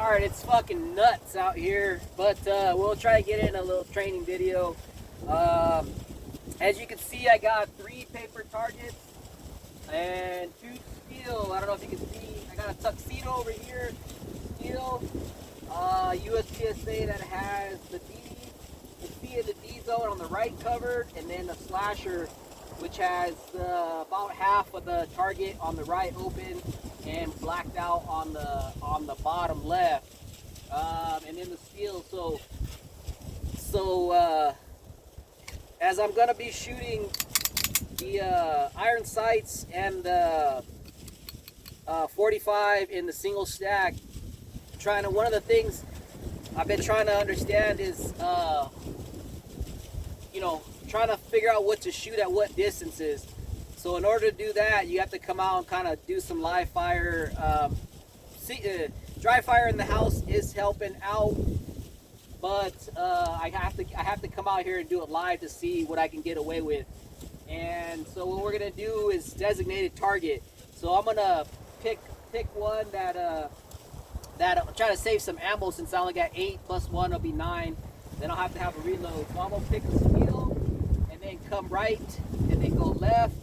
Alright, it's fucking nuts out here, but we'll try to get in a little training video. Um, as you can see, I got 3 paper targets and 2 steel. I don't know if you can see. I got a tuxedo over here, steel, USPSA that has the D. You can see the D zone on the right covered, and then the slasher, which has about half of the target on the right open and blacked out on the bottom left, and then the steel. So as I'm gonna be shooting the iron sights and the 45 in the single stack, one of the things I've been trying to understand is trying to figure out what to shoot at what distances. So in order to do that, you have to come out and kind of do some live fire. Dry fire in the house is helping out, but I have to come out here and do it live to see what I can get away with. And so what we're gonna do is designated target. So I'm gonna pick one that I'll try to save some ammo, since I only got 8 plus 1 will be 9. Then I'll have to have a reload. So I'm gonna pick a steel and then come right and then go left.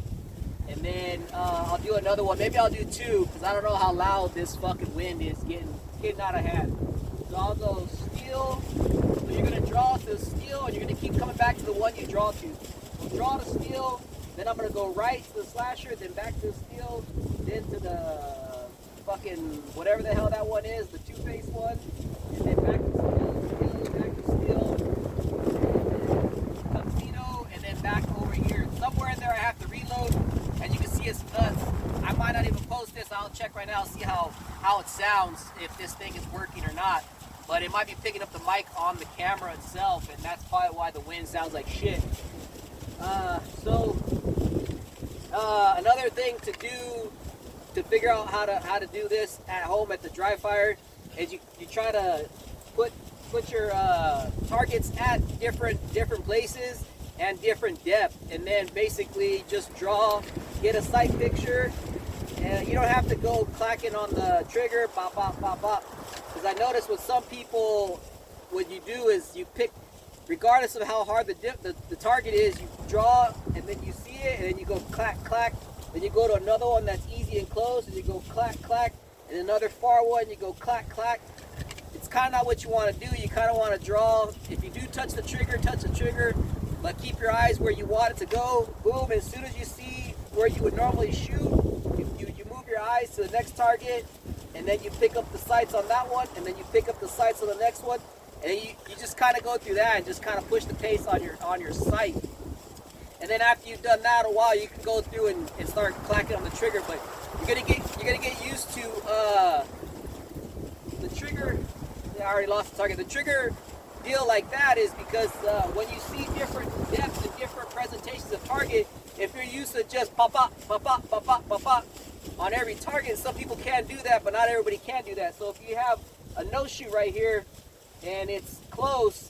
And then I'll do another one. Maybe I'll do 2, because I don't know how loud this fucking wind is getting out of hand. So I'll go steel. So you're gonna draw to the steel, and you're gonna keep coming back to the one you draw to. So draw to steel. Then I'm gonna go right to the slasher, then back to the steel, then to the fucking whatever the hell that one is, the two-face one, and then back to steel, back to steel, tuxedo, and then back over here. Somewhere in there I have to reload. As you can see, it's nuts. I might not even post this. I'll check right now, see how it sounds, if this thing is working or not. But it might be picking up the mic on the camera itself, and that's probably why the wind sounds like shit. Another thing to do to figure out how to do this at home at the dry fire is you try to put your targets at different places and different depth, and then basically just get a sight picture, and you don't have to go clacking on the trigger, pop, pop, pop, pop. Because I noticed with some people, what you do is you pick, regardless of how hard the target is, you draw, and then you see it, and then you go clack, clack. Then you go to another one that's easy and close, and you go clack, clack. And another far one, you go clack, clack. It's kind of not what you want to do. You kind of want to draw. If you do touch the trigger, but keep your eyes where you want it to go. Boom, as soon as you see where you would normally shoot, you move your eyes to the next target, and then you pick up the sights on that one, and then you pick up the sights on the next one. And you just kind of go through that and just kind of push the pace on your sight. And then after you've done that a while, you can go through and start clacking on the trigger. But you're gonna get used to the trigger. I already lost the target. The trigger deal like that is because when you see different depths and different presentations of target, if you're used to just pop up, pop up, pop up, pop up on every target, some people can do that, but not everybody can do that. So if you have a no shoot right here, and it's close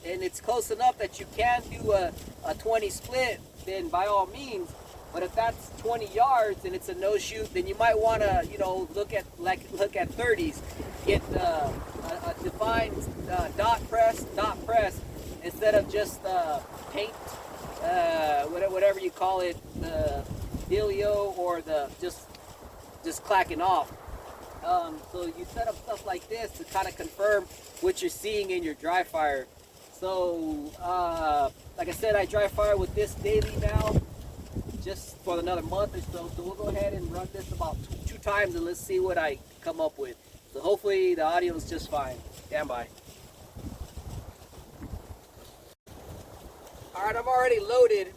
enough that you can do a 20 split, then by all means. But if that's 20 yards and it's a no shoot, then you might want to look at 30s, get a defined dot press instead of just paint, whatever you call it, the dealio, or the just clacking off. So you set up stuff like this to kind of confirm what you're seeing in your dry fire. So, like I said, I dry fire with this daily now, just for another month or so. So we'll go ahead and run this about two times, and let's see what I come up with. So hopefully the audio is just fine. Stand by. All right, I'm already loaded.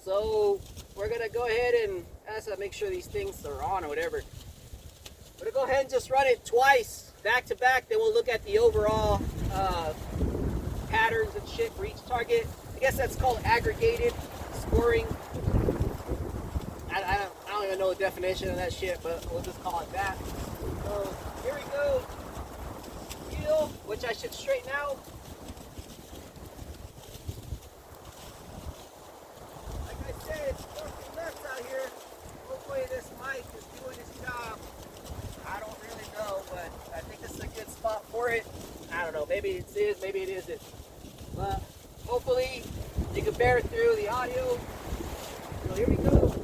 So we're gonna go ahead and make sure these things are on or whatever. We're gonna go ahead and just run it twice, back to back. Then we'll look at the overall patterns and shit for each target. I guess that's called aggregated scoring. I don't even know the definition of that shit, but we'll just call it that. So here we go. Heel, which I should straighten out. Like I said, it's fucking nuts out here. Hopefully this mic is doing its job. I don't really know, but I think this is a good spot for it. maybe it is, maybe it isn't. But hopefully you can bear through the audio. So here we go.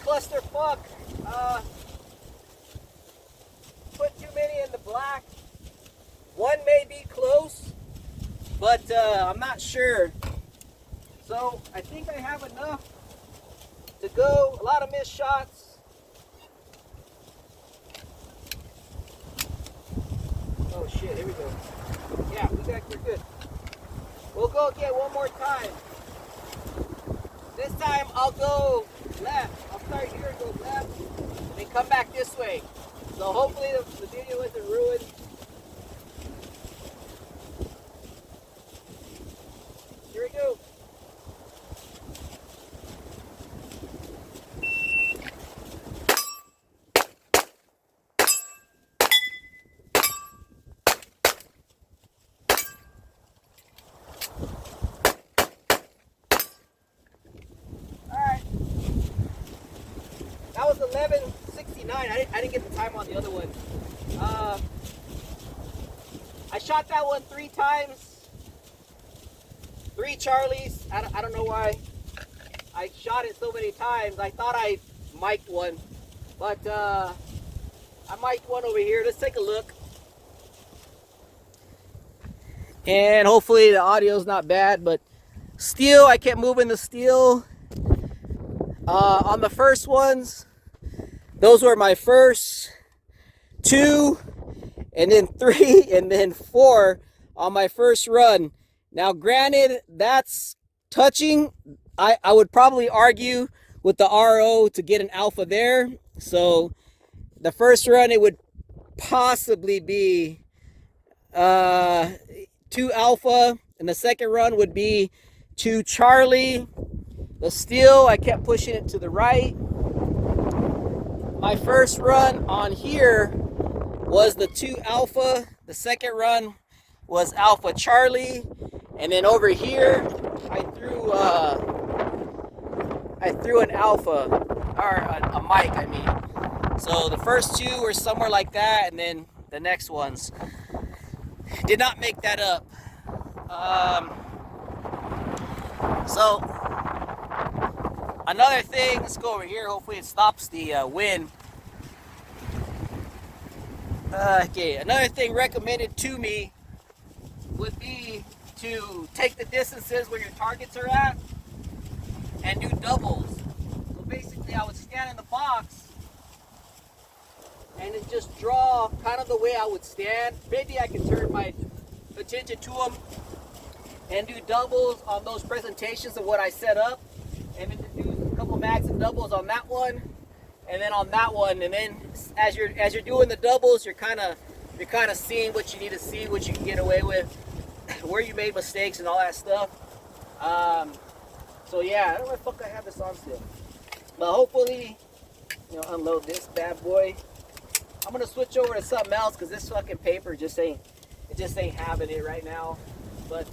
Clusterfuck. Put too many in the black. One may be close, but I'm not sure. So I think I have enough to go. A lot of missed shots. Oh shit, here we go. Yeah, we're good. We'll go again one more time. This time I'll go left. I'll start here and go left, and then come back this way. So hopefully the video isn't ruined. Here we go. That was 11:69. I didn't get the time on the other one. I shot that one 3 times. 3 Charlies. I don't know why I shot it so many times. I thought I mic'd one, but I mic'd one over here. Let's take a look. And hopefully the audio's not bad, but steel, I kept moving the steel. On the first ones, those were my first 2, and then 3, and then 4 on my first run. Now granted, that's touching. I would probably argue with the RO to get an alpha there. So the first run, it would possibly be 2 alpha, and the second run would be 2 Charlie. The steel, I kept pushing it to the right. My first run on here was the 2 alpha. The second run was alpha Charlie. And then over here, I threw an alpha, or a mic, I mean. So the first 2 were somewhere like that, and then the next ones. Did not make that up. So another thing, let's go over here. Hopefully it stops the wind. Okay, another thing recommended to me would be to take the distances where your targets are at and do doubles. So basically I would stand in the box and then just draw kind of the way I would stand. Maybe I can turn my attention to them and do doubles on those presentations of what I set up, and then do a couple mags and doubles on that one, and then on that one, and then as you're doing the doubles, you're kind of seeing what you need to see, what you can get away with, where you made mistakes and all that stuff. So yeah, I don't know where the fuck I have this on still, but hopefully, unload this bad boy. I'm gonna switch over to something else because this fucking paper just ain't having it right now. But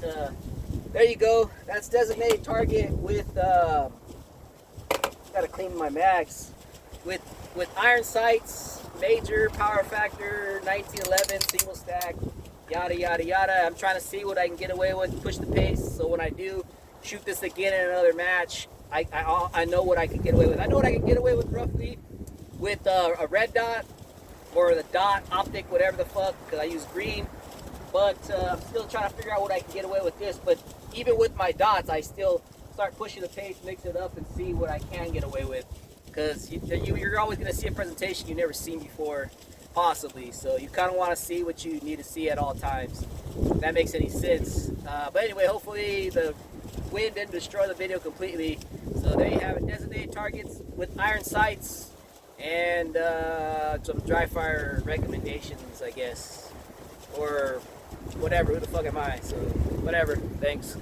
there you go. That's designated target with gotta clean my mags with iron sights, major power factor, 1911 single stack, yada yada yada. I'm trying to see what I can get away with, push the pace, so when I do shoot this again in another match, I know what I can get away with. I know what I can get away with roughly with a red dot or the dot optic, whatever the fuck, because I use green. But I'm still trying to figure out what I can get away with this. But even with my dots, I still start pushing the pace, mix it up, and see what I can get away with. Because you're always going to see a presentation you've never seen before, possibly. So you kind of want to see what you need to see at all times. If that makes any sense. But anyway, hopefully the wind didn't destroy the video completely. So there you have it. Designated targets with iron sights and some dry fire recommendations, I guess, or whatever. Who the fuck am I? So whatever. Thanks.